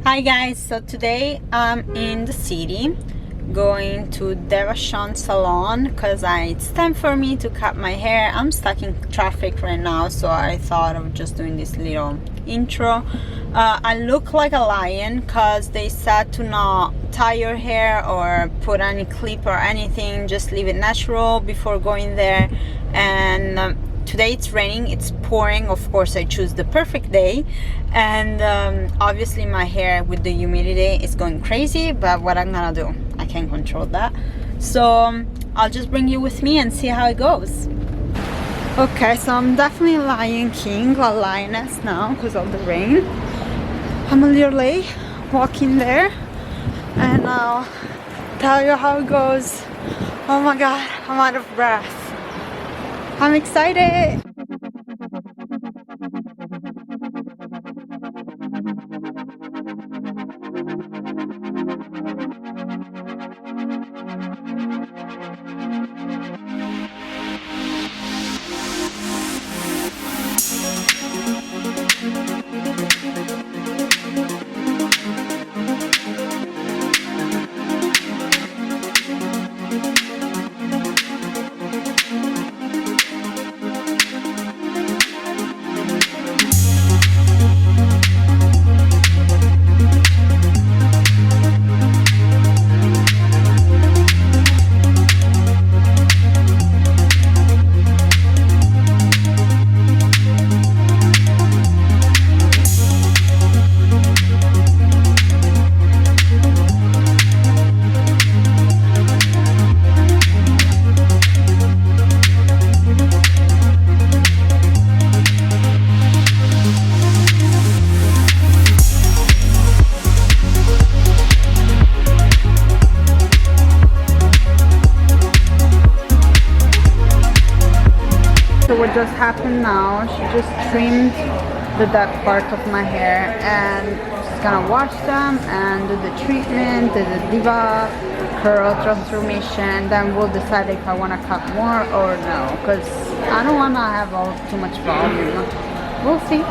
Hi guys, so today I'm in the city going to Devachan Salon because it's time for me to cut my hair. I'm stuck in traffic right now, so I thought of just doing this little intro. I look like a lion because they said to not tie your hair or put any clip or anything, just leave it natural before going there. And today it's raining, it's pouring. Of course I choose the perfect day, and obviously my hair with the humidity is going crazy, but what I'm gonna do, I can't control that. So I'll just bring you with me and see how it goes. Okay, so I'm definitely Lion King or Lioness now because of the rain. I'm a little late walking there, and I'll tell you how it goes. Oh my god, I'm out of breath. I'm excited. So what just happened now, she just trimmed the dead part of my hair, and she's gonna wash them and do the treatment, do the DevaCurl transformation. Then we'll decide if I want to cut more or no, because I don't want to have too much volume. We'll see.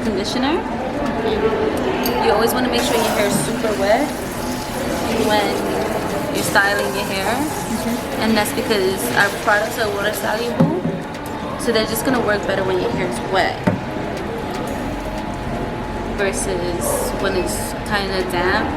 Conditioner. You always want to make sure your hair is super wet when you're styling your hair, and that's because our products are water soluble, so they're just going to work better when your hair is wet versus when it's kind of damp.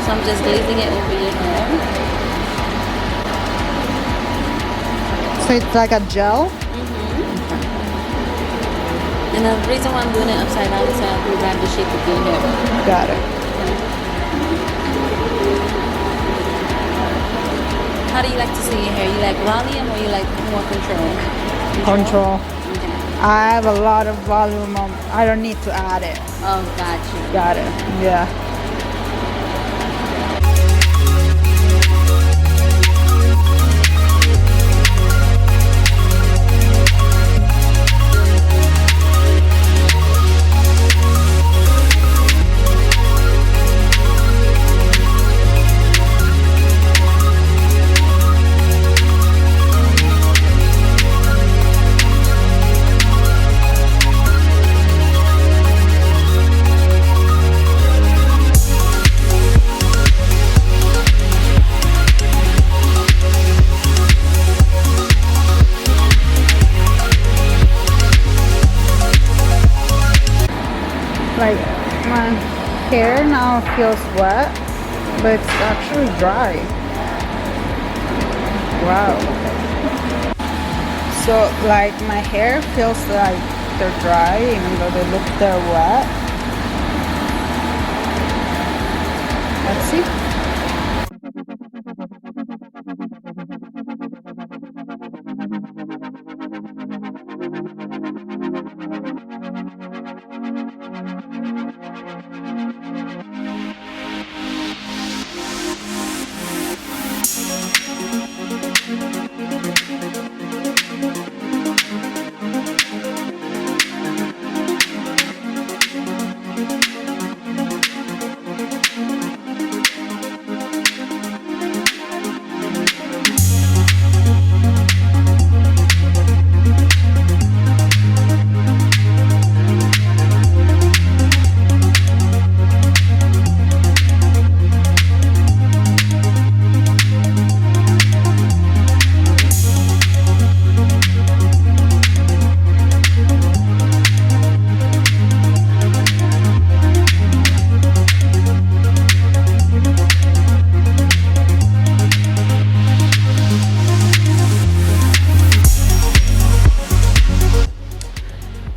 I'm just glazing it over your hair. So it's like a gel? And the reason why I'm doing it upside down is so I can grab the shape of your hair. Got it. How do you like to see your hair? You like volume or you like more control? Control. Okay. I have a lot of volume. I don't need to add it. Oh, got you. Got it. Yeah. Like, my hair now feels wet, but it's actually dry. Wow. So like my hair feels like they're dry even though they're wet. Let's see.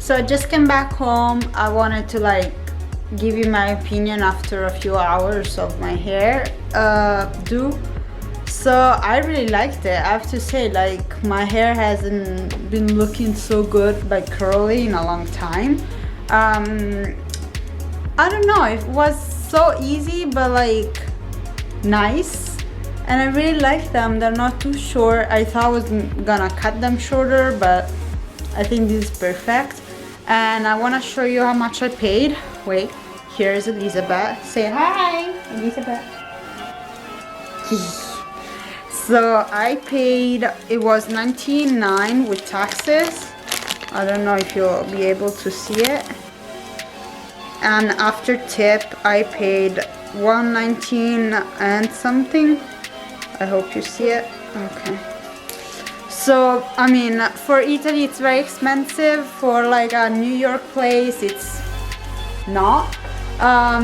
So I just came back home. I wanted to like give you my opinion after a few hours of my hair do. So I really liked it. I have to say, like, my hair hasn't been looking so good, like curly, in a long time. I don't know, it was so easy but like nice, and I really like them. They're not too short. I thought I was gonna cut them shorter, but I think this is perfect. And I want to show you how much I paid. Wait, here's Elizabeth. Say hi, Elizabeth. So I paid, it was $19.99 with taxes. I don't know if you'll be able to see it. And after tip, I paid $1.19 and something. I hope you see it. Okay. So, I mean, for Italy, it's very expensive. For like a New York place, it's not. I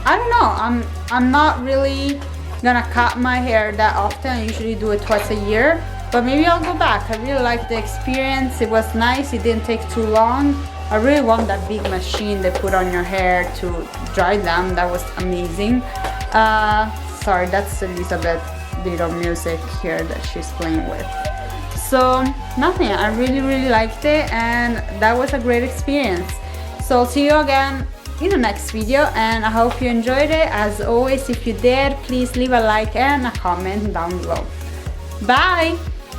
don't know. I'm not really gonna cut my hair that often. I usually do it twice a year, but maybe I'll go back. I really liked the experience. It was nice. It didn't take too long. I really want that big machine they put on your hair to dry them. That was amazing. Sorry, that's Elizabeth little music here that she's playing with. So nothing, I really liked it, and that was a great experience. So I'll see you again in the next video, and I hope you enjoyed it. As always, if you did, please leave a like and a comment down below. Bye!